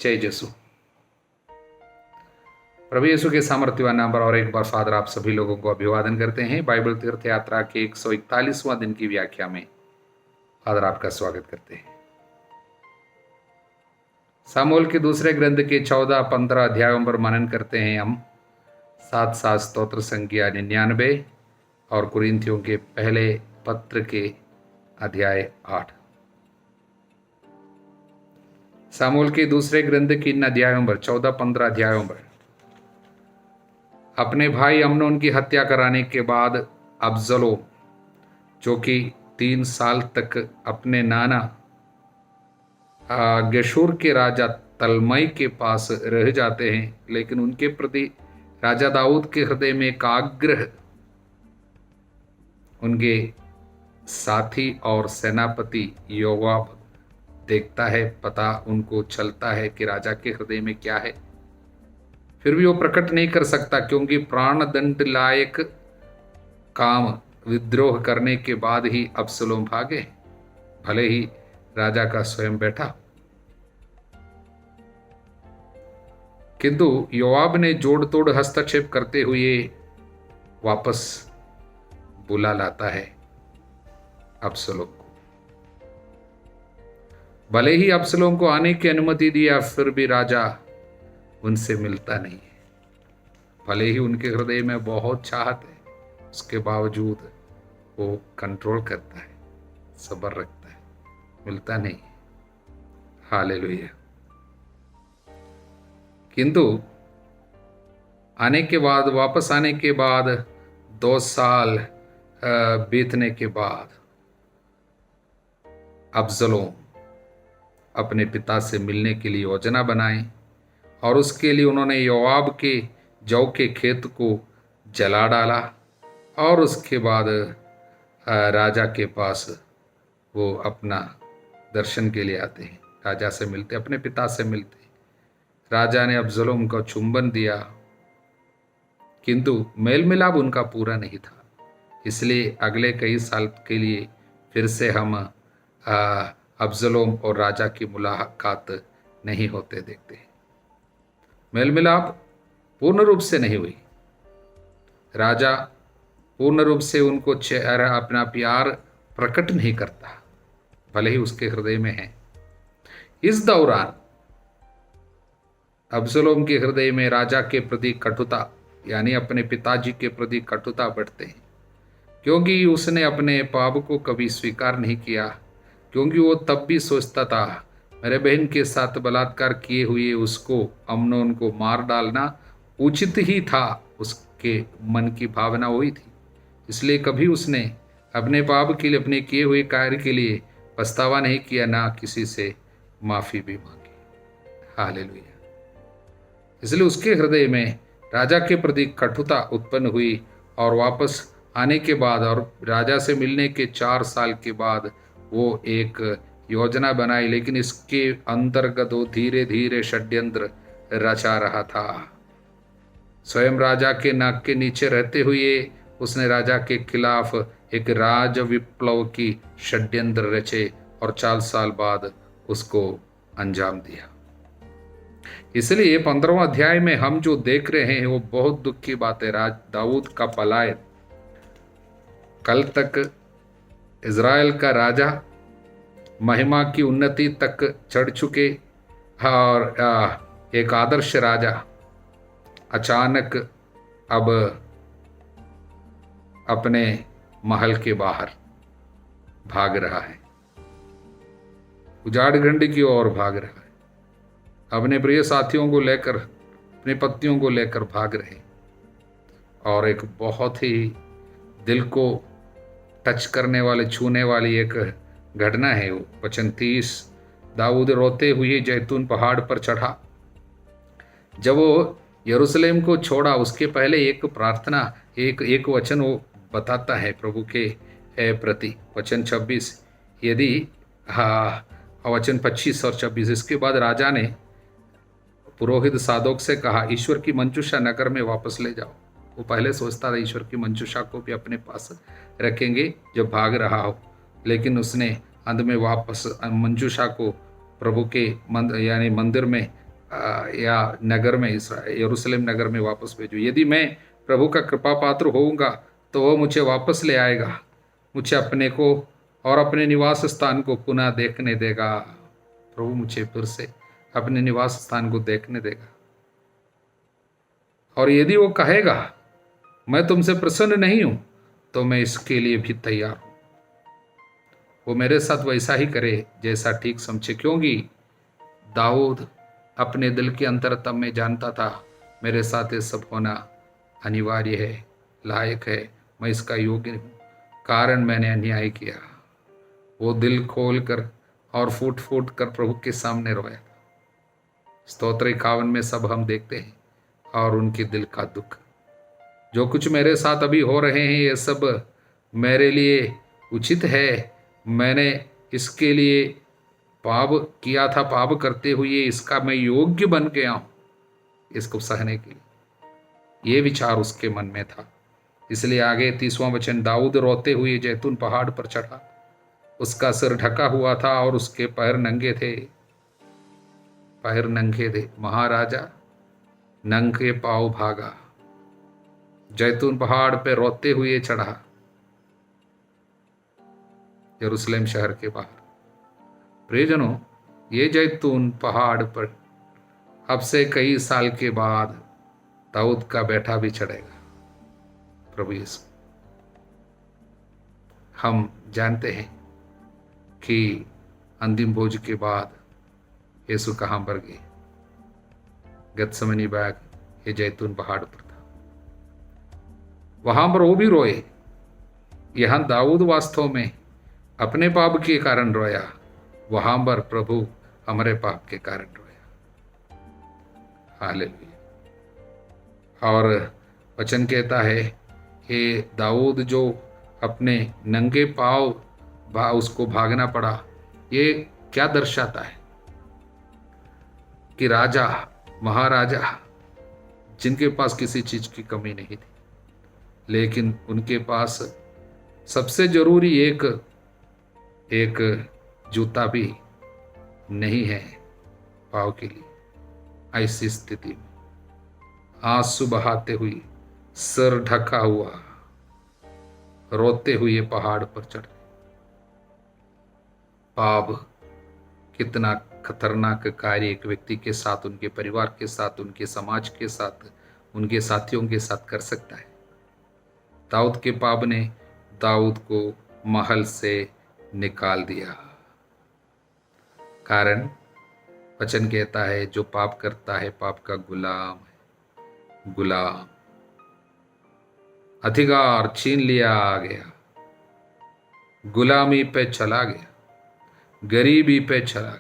जय यीशु। प्रभु यीशु के सामर्थ्यवान नाम पर और एक बार फादर आप सभी लोगों को अभिवादन करते हैं। बाइबल तीर्थ यात्रा के 141वां दिन की व्याख्या में फादर आपका स्वागत करते हैं। सामुएल के दूसरे ग्रंथ के 14-15 अध्यायों पर मनन करते हैं हम। 7 स्तोत्र संख्या 99 और कुरिन्थियों के पहले पत्र के अध्याय 8। सामुएल के दूसरे ग्रंथ की इन अध्यायों पर 14-15 अध्यायों पर अपने भाई अम्नोन की हत्या कराने के बाद अब्सलोम, जो कि 3 साल तक अपने नाना गेशूर के राजा तलमई के पास रह जाते हैं, लेकिन उनके प्रति राजा दाऊद के हृदय में एक आग्रह उनके साथी और सेनापति योआब देखता है। पता उनको चलता है कि राजा के हृदय में क्या है, फिर भी वो प्रकट नहीं कर सकता, क्योंकि प्राणदंड लायक काम विद्रोह करने के बाद ही अब्सलोम भागे, भले ही राजा का स्वयं बैठा। किंतु योआब ने जोड़ तोड़ हस्तक्षेप करते हुए वापस बुला लाता है अब्सलोम को। भले ही अब्सलोम को आने की अनुमति दिया, फिर भी राजा उनसे मिलता नहीं है। भले ही उनके हृदय में बहुत चाहत है, उसके बावजूद वो कंट्रोल करता है, सब्र रखता है, मिलता नहीं है। हालेलुया। किंतु आने के बाद, वापस आने के बाद 2 साल बीतने के बाद अब्सलोम अपने पिता से मिलने के लिए योजना बनाए, और उसके लिए उन्होंने योआब के जौ के खेत को जला डाला। और उसके बाद राजा के पास वो अपना दर्शन के लिए आते हैं, राजा से मिलते, अपने पिता से मिलते। राजा ने अब्सलोम को चुंबन दिया, किंतु मेल मिलाप उनका पूरा नहीं था। इसलिए अगले कई साल के लिए फिर से हम अब्सलोम और राजा की मुलाकात नहीं होते देखते हैं। मेल मिलाप पूर्ण रूप से नहीं हुई। राजा पूर्ण रूप से उनको अपना प्यार प्रकट नहीं करता, भले ही उसके हृदय में है। इस दौरान अब्सलोम के हृदय में राजा के प्रति कटुता, यानी अपने पिताजी के प्रति कटुता बढ़ते हैं, क्योंकि उसने अपने पाप को कभी स्वीकार नहीं किया। क्योंकि वो तब भी सोचता था, मेरे बहन के साथ बलात्कार किए हुए उसको, अम्नोन को मार डालना उचित ही था। उसके मन की भावना वही थी। इसलिए कभी उसने अपने पाप के लिए, अपने किए हुए कार्य के लिए पछतावा नहीं किया, ना किसी से माफ़ी भी मांगी। हालेलुया। इसलिए उसके हृदय में राजा के प्रति कटुता उत्पन्न हुई, और वापस आने के बाद और राजा से मिलने के 4 साल के बाद वो एक योजना बनाई, लेकिन इसके अंतर्गत वो धीरे धीरे षड्यंत्र रचा रहा था। स्वयं राजा के नाक के नीचे रहते हुए उसने राजा के खिलाफ एक राज विप्लव की षड्यंत्र रचे, और 4 साल बाद उसको अंजाम दिया। इसलिए 15वां अध्याय में हम जो देख रहे हैं वो बहुत दुख की बात है। दाऊद का पलायन। कल तक इज़राइल का राजा महिमा की उन्नति तक चढ़ चुके, और एक आदर्श राजा अचानक अब अपने महल के बाहर भाग रहा है, उजाड़ गंड की ओर भाग रहा है, अपने प्रिय साथियों को लेकर, अपनी पत्नियों को लेकर भाग रहे। और एक बहुत ही दिल को टच करने वाले, छूने वाली एक घटना है वो। वचन 30, दाऊद रोते हुए जैतून पहाड़ पर चढ़ा। जब वो यरूशलेम को छोड़ा, उसके पहले एक प्रार्थना, एक वचन वो बताता है प्रभु के प्रति। वचन 26, यदि वचन 25 और 26। इसके बाद राजा ने पुरोहित सादोक से कहा, ईश्वर की मंजूषा नगर में वापस ले जाओ। वो पहले सोचता था ईश्वर की मंजूषा को भी अपने पास रखेंगे जब भाग रहा हो, लेकिन उसने अंत में वापस मंजूषा को प्रभु के यानी मंदिर में या नगर में, यरूशलेम नगर में वापस भेजो। यदि मैं प्रभु का कृपा पात्र होऊंगा तो वह मुझे वापस ले आएगा, मुझे अपने को और अपने निवास स्थान को पुनः देखने देगा। प्रभु मुझे फिर से अपने निवास स्थान को देखने देगा। और यदि वो कहेगा मैं तुमसे प्रसन्न नहीं हूं, तो मैं इसके लिए भी तैयार हूं। वो मेरे साथ वैसा ही करे जैसा ठीक समझे, क्योंकि दाऊद अपने दिल के अंतरतम में जानता था मेरे साथ ये सब होना अनिवार्य है, लायक है, मैं इसका योग्य हूँ, कारण मैंने अन्याय किया। वो दिल खोल कर और फूट फूट कर प्रभु के सामने रोया। स्तोत्र 51 में सब हम देखते हैं और उनके दिल का दुख। जो कुछ मेरे साथ अभी हो रहे हैं ये सब मेरे लिए उचित है, मैंने इसके लिए पाप किया था, पाप करते हुए इसका मैं योग्य बन गया हूँ इसको सहने के लिए। ये विचार उसके मन में था। इसलिए आगे 30वां वचन, दाऊद रोते हुए जैतून पहाड़ पर चढ़ा। उसका सिर ढका हुआ था और उसके पैर नंगे थे, पैर नंगे थे। महाराजा नंगे पांव भागा, जैतून पहाड़ पे रोते हुए चढ़ा यरूशलेम शहर के बाहर। प्रियजनों, ये जैतून पहाड़ पर अब से कई साल के बाद दाऊद का बेटा भी चढ़ेगा, प्रभु यीशु। हम जानते हैं कि अंतिम भोज के बाद यीशु कहाँ पर गए? गतसमनी बाग, ये जैतून पहाड़ पर था। वहां पर वो भी रोए। यहां दाऊद वास्तव में अपने पाप के कारण रोया, वहां पर प्रभु हमारे पाप के कारण रोया। हालेलुया। और वचन कहता है ये दाऊद जो अपने नंगे पांव उसको भागना पड़ा, ये क्या दर्शाता है? कि राजा, महाराजा जिनके पास किसी चीज की कमी नहीं थी, लेकिन उनके पास सबसे जरूरी एक जूता भी नहीं है पाँव के लिए। ऐसी स्थिति में आंसू बहाते हुए, सिर ढका हुआ, रोते हुए पहाड़ पर चढ़े। पाप कितना खतरनाक कार्य एक व्यक्ति के साथ, उनके परिवार के साथ, उनके समाज के साथ, उनके साथियों के साथ कर सकता है। दाऊद के पाप ने दाऊद को महल से निकाल दिया। कारण वचन कहता है जो पाप करता है पाप का गुलाम है। गुलाम, अधिकार छीन लिया गया, गुलामी पे चला गया, गरीबी पे चला गया,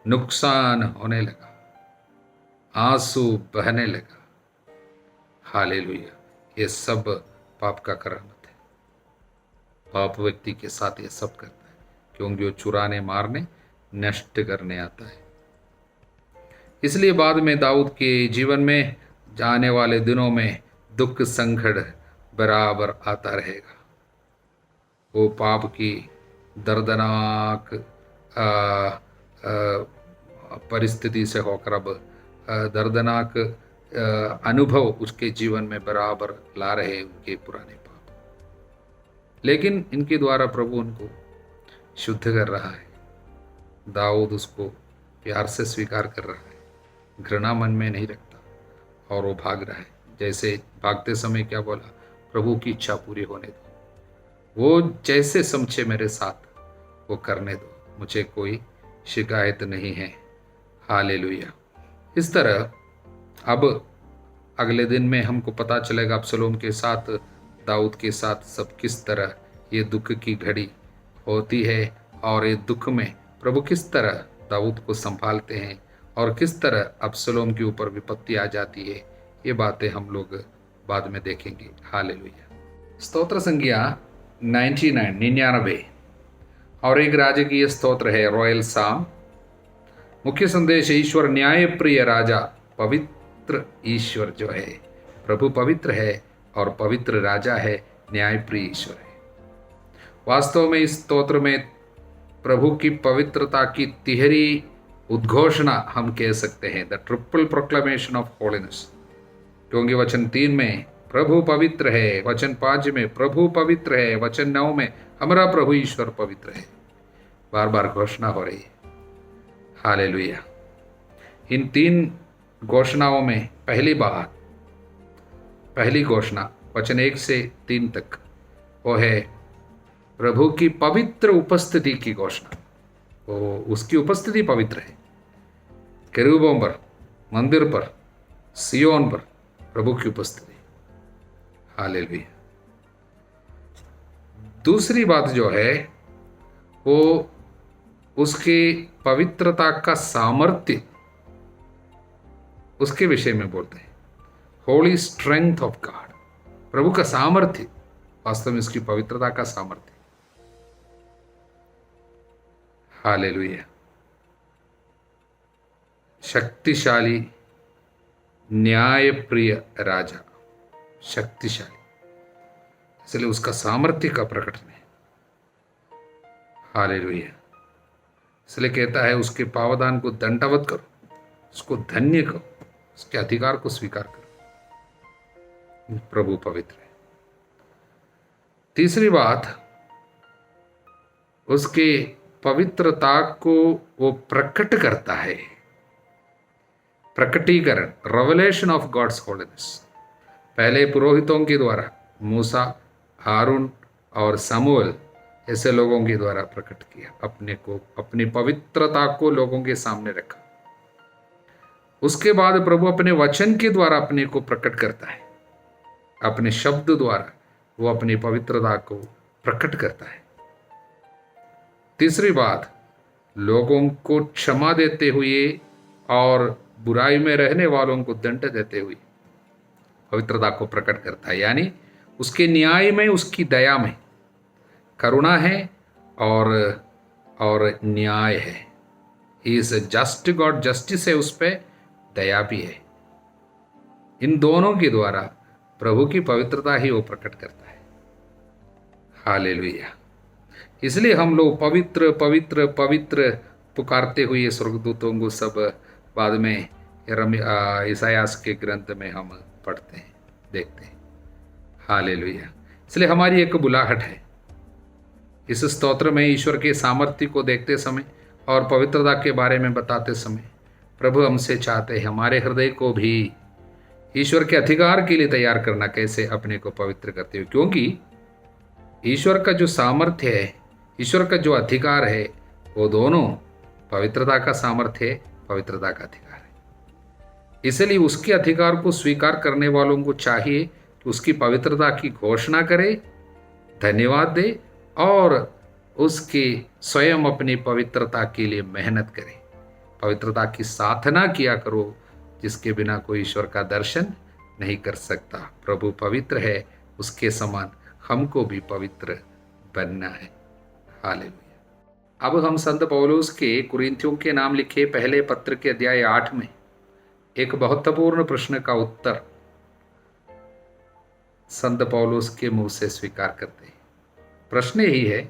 नुकसान होने लगा, आंसू बहने लगा। हालेलुया। ये सब पाप का करामत है। पाप व्यक्ति के साथ ये सब करता है, क्योंकि वो चुराने, मारने, नष्ट करने आता है। इसलिए बाद में दाऊद के जीवन में जाने वाले दिनों में दुख संकट बराबर आता रहेगा। वो पाप की दर्दनाक परिस्थिति से होकर अब दर्दनाक अनुभव उसके जीवन में बराबर ला रहे उनके पुराने पाप। लेकिन इनके द्वारा प्रभु उनको शुद्ध कर रहा है। दाऊद उसको प्यार से स्वीकार कर रहा है, घृणा मन में नहीं रखता और वो भाग रहा है। जैसे भागते समय क्या बोला? प्रभु की इच्छा पूरी होने दो, वो जैसे समझे मेरे साथ वो करने दो, मुझे कोई शिकायत नहीं है। हालेलुया। इस तरह अब अगले दिन में हमको पता चलेगा अबसलोम के साथ, दाऊद के साथ सब किस तरह ये दुख की घड़ी होती है और ये दुख में प्रभु किस तरह दाऊद को संभालते हैं और किस तरह अबसलोम के ऊपर विपत्ति आ जाती है। ये बातें हम लोग बाद में देखेंगे। हालेलुया। स्तोत्र संज्ञा 99 और एक राजकीय स्तोत्र है, रॉयल साम। मुख्य संदेश, ईश्वर न्यायप्रिय राजा, पवित्र ईश्वर जो है, प्रभु पवित्र है और पवित्र राजा है, न्यायप्रिय ईश्वर है। वास्तव में इस स्तोत्र में प्रभु की पवित्रता की तिहरी उद्घोषणा हम कह सकते हैं, the triple proclamation of holiness. क्योंकि वचन 3 में प्रभु पवित्र है, वचन 5 में प्रभु पवित्र है, वचन 9 में हमारा प्रभु ईश्वर पवित्र है। बार बार घोषणा हो रही है। हालेलुया। इन 3 घोषणाओं में पहली घोषणा वचन 1 से 3 तक वो है प्रभु की पवित्र उपस्थिति की घोषणा। वो उसकी उपस्थिति पवित्र है। केरूबों पर, मंदिर पर, सियोन पर प्रभु की उपस्थिति। हालेलुया। दूसरी बात जो है वो उसके पवित्रता का सामर्थ्य, उसके विषय में बोलते हैं, होली स्ट्रेंथ ऑफ गॉड। प्रभु का सामर्थ्य, वास्तव में उसकी पवित्रता का सामर्थ्य। हालेलुया। शक्तिशाली, न्यायप्रिय राजा, शक्तिशाली, इसलिए उसका सामर्थ्य का प्रकटन है। हालेलुया। इसलिए कहता है उसके पावदान को दंडवत करो, उसको धन्य करो, उसके अधिकार को स्वीकार करो। प्रभु पवित्र है। तीसरी बात, उसके पवित्रता को वो प्रकट करता है। प्रकटीकरण, रेवलेशन ऑफ गॉड्स होलीनेस। पहले पुरोहितों के द्वारा मूसा, हारून और समूएल ऐसे लोगों के द्वारा प्रकट किया, अपने को, अपनी पवित्रता को लोगों के सामने रखा। उसके बाद प्रभु अपने वचन के द्वारा अपने को प्रकट करता है। अपने शब्द द्वारा वो अपनी पवित्रता को प्रकट करता है। तीसरी बात, लोगों को क्षमा देते हुए और बुराई में रहने वालों को दंड देते हुए पवित्रता को प्रकट करता है। यानी उसके न्याय में, उसकी दया में करुणा है और न्याय है। He is a just God, justice है उस पर, दया भी है। इन दोनों के द्वारा प्रभु की पवित्रता ही वो प्रकट करता है। हालेलुया। इसलिए हम लोग पवित्र पवित्र पवित्र पुकारते हुए स्वर्गदूतों को सब बाद में ईसायास के ग्रंथ में हम पढ़ते हैं, देखते हैं। हालेलुया। इसलिए हमारी एक बुलाहट है इस स्तोत्र में, ईश्वर के सामर्थ्य को देखते समय और पवित्रता के बारे में बताते समय प्रभु हमसे चाहते हैं हमारे हृदय को भी ईश्वर के अधिकार के लिए तैयार करना, कैसे अपने को पवित्र करते हुए। क्योंकि ईश्वर का जो सामर्थ्य है, ईश्वर का जो अधिकार है, वो दोनों पवित्रता का सामर्थ्य है, पवित्रता का अधिकार है। इसलिए उसके अधिकार को स्वीकार करने वालों को चाहिए कि उसकी पवित्रता की घोषणा करे, धन्यवाद दे और उसके स्वयं अपनी पवित्रता के लिए मेहनत करे। पवित्रता की साधना किया करो, जिसके बिना कोई ईश्वर का दर्शन नहीं कर सकता। प्रभु पवित्र है, उसके समान हमको भी पवित्र बनना है। हालेलुया। अब हम संत पौलुस के कुरिन्थियों के नाम लिखे पहले पत्र के अध्याय 8 में एक महत्वपूर्ण प्रश्न का उत्तर संत पौलुस के मुंह से स्वीकार करते हैं। प्रश्न यही है,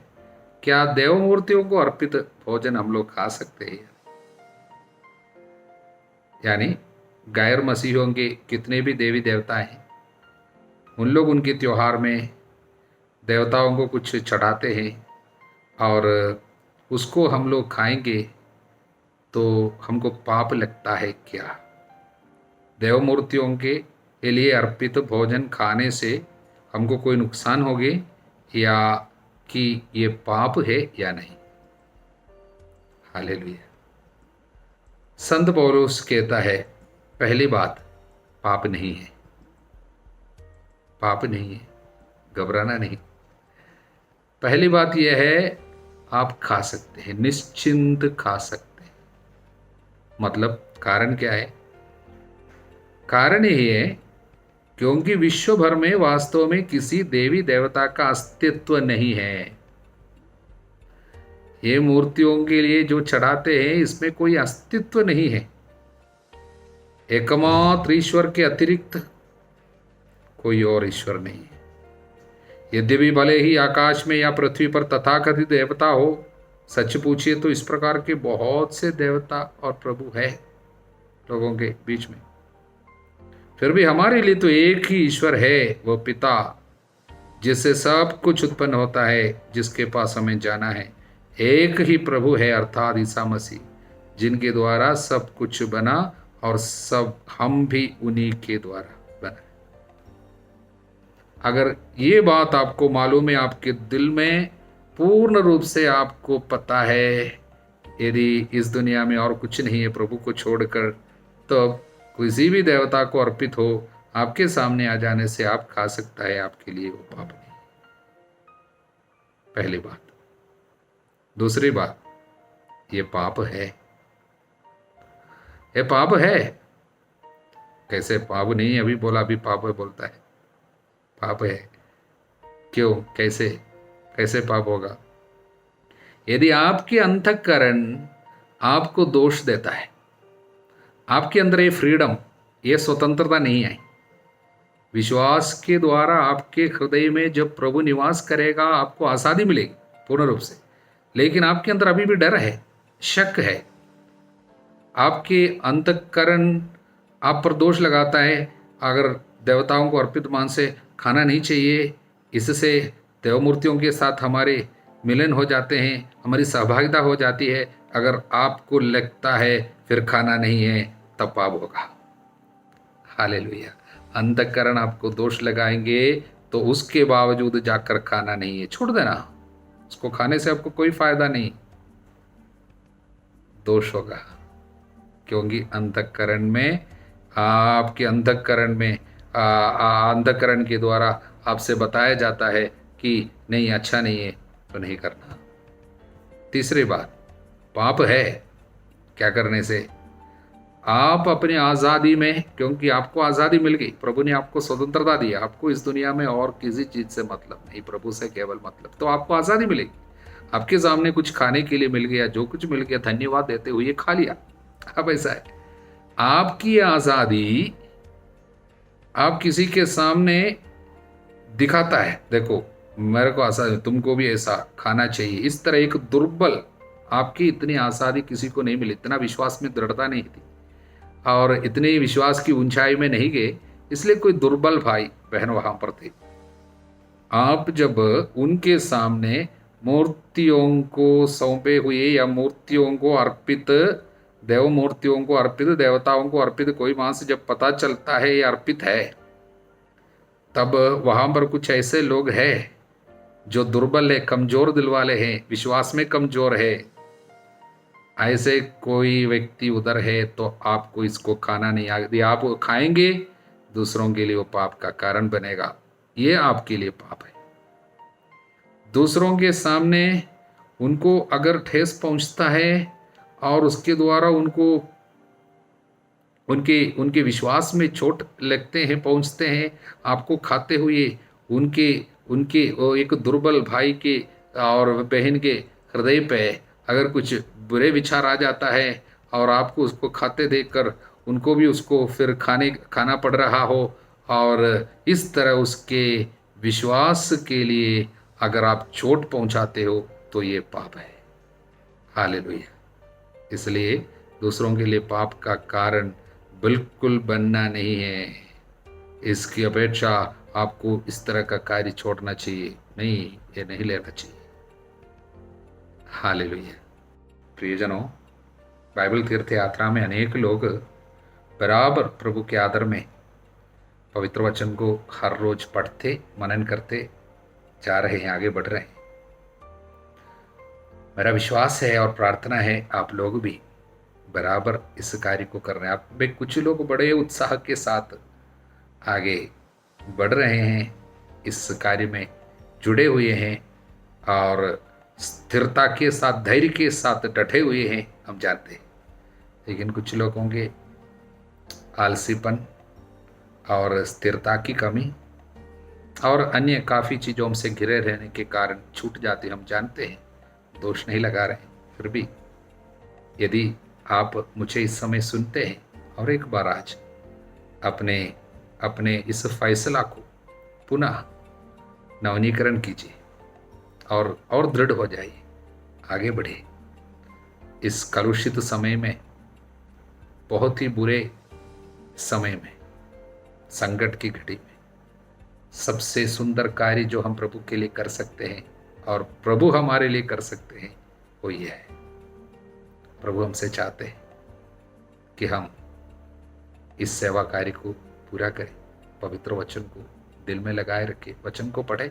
क्या देव मूर्तियों को अर्पित भोजन हम लोग खा सकते हैं? यानी गैर मसीहों के कितने भी देवी देवता हैं, उन लोग उनके त्योहार में देवताओं को कुछ चढ़ाते हैं और उसको हम लोग खाएंगे तो हमको पाप लगता है क्या? देव मूर्तियों के लिए अर्पित भोजन खाने से हमको कोई नुकसान होगे या कि ये पाप है या नहीं? हालेलुया। संत पौलुस कहता है, पहली बात, पाप नहीं है, पाप नहीं है, घबराना नहीं। पहली बात यह है, आप खा सकते हैं, निश्चिंत खा सकते हैं। मतलब कारण क्या है? कारण यही है क्योंकि विश्व भर में वास्तव में किसी देवी देवता का अस्तित्व नहीं है। ये मूर्तियों के लिए जो चढ़ाते हैं, इसमें कोई अस्तित्व नहीं है। एकमात्र ईश्वर के अतिरिक्त कोई और ईश्वर नहीं है। यद्यपि भले ही आकाश में या पृथ्वी पर तथाकथित देवता हो, सच पूछिए तो इस प्रकार के बहुत से देवता और प्रभु है लोगों के बीच में, फिर भी हमारे लिए तो एक ही ईश्वर है, वो पिता, जिससे सब कुछ उत्पन्न होता है, जिसके पास हमें जाना है। एक ही प्रभु है अर्थात ईसा मसीह, जिनके द्वारा सब कुछ बना और सब हम भी उन्हीं के द्वारा बना। अगर ये बात आपको मालूम है, आपके दिल में पूर्ण रूप से आपको पता है, यदि इस दुनिया में और कुछ नहीं है प्रभु को छोड़कर, तो किसी भी देवता को अर्पित हो आपके सामने आ जाने से आप खा सकता है, आपके लिए वो पाप नहीं। पहली बात। दूसरी बात, ये पाप है। ये पाप है। कैसे पाप नहीं, अभी बोला, अभी पाप है बोलता है। पाप है क्यों, कैसे कैसे पाप होगा? यदि आपके अंतःकरण आपको दोष देता है, आपके अंदर ये फ्रीडम, ये स्वतंत्रता नहीं आई, विश्वास के द्वारा आपके हृदय में जब प्रभु निवास करेगा आपको आज़ादी मिलेगी पूर्ण रूप से, लेकिन आपके अंदर अभी भी डर है, शक है, आपके अंतःकरण आप पर दोष लगाता है। अगर देवताओं को अर्पित मांस से खाना नहीं चाहिए, इससे देव मूर्तियों के साथ हमारे मिलन हो जाते हैं, हमारी सहभागिता हो जाती है, अगर आपको लगता है फिर खाना नहीं है, तब पाप होगा। हालेलुया। अंतःकरण आपको दोष लगाएंगे तो उसके बावजूद जाकर खाना नहीं है, छोड़ देना, उसको खाने से आपको कोई फायदा नहीं, दोष होगा। क्योंकि अंतःकरण में, आपके अंतःकरण में अंतःकरण के द्वारा आपसे बताया जाता है कि नहीं, अच्छा नहीं है तो नहीं करना। तीसरी बात, पाप है क्या करने से? आप अपनी आज़ादी में, क्योंकि आपको आज़ादी मिल गई, प्रभु ने आपको स्वतंत्रता दी, आपको इस दुनिया में और किसी चीज़ से मतलब नहीं, प्रभु से केवल मतलब, तो आपको आज़ादी मिलेगी। आपके सामने कुछ खाने के लिए मिल गया, जो कुछ मिल गया धन्यवाद देते हुए खा लिया। अब ऐसा है, आपकी आज़ादी आप किसी के सामने दिखाता है, देखो मेरे को आज़ादी, तुमको भी ऐसा खाना चाहिए, इस तरह एक दुर्बल, आपकी इतनी आज़ादी किसी को नहीं मिली, इतना विश्वास में दृढ़ता नहीं थी और इतने विश्वास की ऊंचाई में नहीं गए, इसलिए कोई दुर्बल भाई बहन वहां पर थे। आप जब उनके सामने मूर्तियों को सौंपे हुए या मूर्तियों को अर्पित, देव मूर्तियों को अर्पित, देवताओं को अर्पित कोई मांस जब पता चलता है ये अर्पित है, तब वहां पर कुछ ऐसे लोग हैं जो दुर्बल है, कमजोर दिल वाले हैं, विश्वास में कमजोर है, ऐसे कोई व्यक्ति उधर है तो आपको इसको खाना नहीं, यदि आप खाएंगे दूसरों के लिए वो पाप का कारण बनेगा, ये आपके लिए पाप है। दूसरों के सामने उनको अगर ठेस पहुंचता है और उसके द्वारा उनको उनके उनके विश्वास में चोट लगते हैं, पहुंचते हैं, आपको खाते हुए उनके उनके वो एक दुर्बल भाई के और बहन के हृदय पे अगर कुछ बुरे विचार आ जाता है और आपको उसको खाते देखकर उनको भी उसको फिर खाना पड़ रहा हो, और इस तरह उसके विश्वास के लिए अगर आप चोट पहुंचाते हो तो ये पाप है। हालेलुया। इसलिए दूसरों के लिए पाप का कारण बिल्कुल बनना नहीं है। इसकी अपेक्षा आपको इस तरह का कार्य छोड़ना चाहिए, नहीं, ये नहीं लेना चाहिए। हालेलुया। प्रियजनों, बाइबल तीर्थ यात्रा में अनेक लोग बराबर प्रभु के आदर में पवित्र वचन को हर रोज पढ़ते, मनन करते जा रहे हैं, आगे बढ़ रहे हैं। मेरा विश्वास है और प्रार्थना है आप लोग भी बराबर इस कार्य को कर रहे हैं। आप में कुछ लोग बड़े उत्साह के साथ आगे बढ़ रहे हैं, इस कार्य में जुड़े हुए हैं और स्थिरता के साथ, धैर्य के साथ डटे हुए हैं, हम जानते हैं। लेकिन कुछ लोगों के आलसीपन और स्थिरता की कमी और अन्य काफ़ी चीज़ों से घिरे रहने के कारण छूट जाते, हम जानते हैं, दोष नहीं लगा रहे। फिर भी यदि आप मुझे इस समय सुनते हैं और एक बार आज अपने अपने इस फैसला को पुनः नवीनीकरण कीजिए और दृढ़ हो जाइए, आगे बढ़े। इस कलुषित समय में, बहुत ही बुरे समय में, संकट की घड़ी में सबसे सुंदर कार्य जो हम प्रभु के लिए कर सकते हैं और प्रभु हमारे लिए कर सकते हैं वो ये है। प्रभु हमसे चाहते हैं कि हम इस सेवा कार्य को पूरा करें, पवित्र वचन को दिल में लगाए रखें, वचन को पढ़े।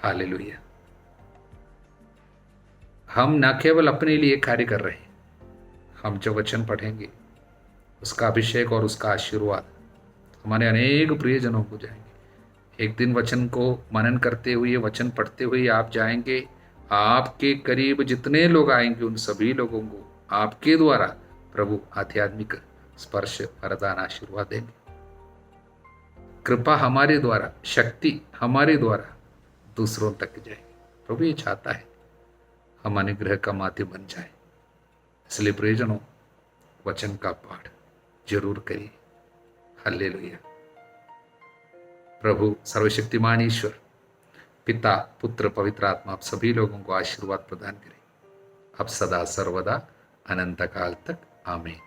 हालेलुया। हम न केवल अपने लिए कार्य कर रहे हैं, हम जो वचन पढ़ेंगे उसका अभिषेक और उसका आशीर्वाद हमारे अनेक प्रियजनों को जाएंगे। एक दिन वचन को मनन करते हुए, वचन पढ़ते हुए आप जाएंगे, आपके करीब जितने लोग आएंगे उन सभी लोगों को आपके द्वारा प्रभु आध्यात्मिक स्पर्श, वरदान, आशीर्वाद देंगे। कृपा हमारे द्वारा, शक्ति हमारे द्वारा दूसरों तक जाएगी। प्रभु ये चाहता है हम अनुग्रह का माध्यम बन जाए। इसलिए प्रियजनों, वचन का पाठ जरूर करिए। हालेलुया। प्रभु सर्वशक्तिमान ईश्वर, पिता, पुत्र, पवित्र आत्मा आप सभी लोगों को आशीर्वाद प्रदान करें, अब सदा सर्वदा अनंत काल तक। आमीन।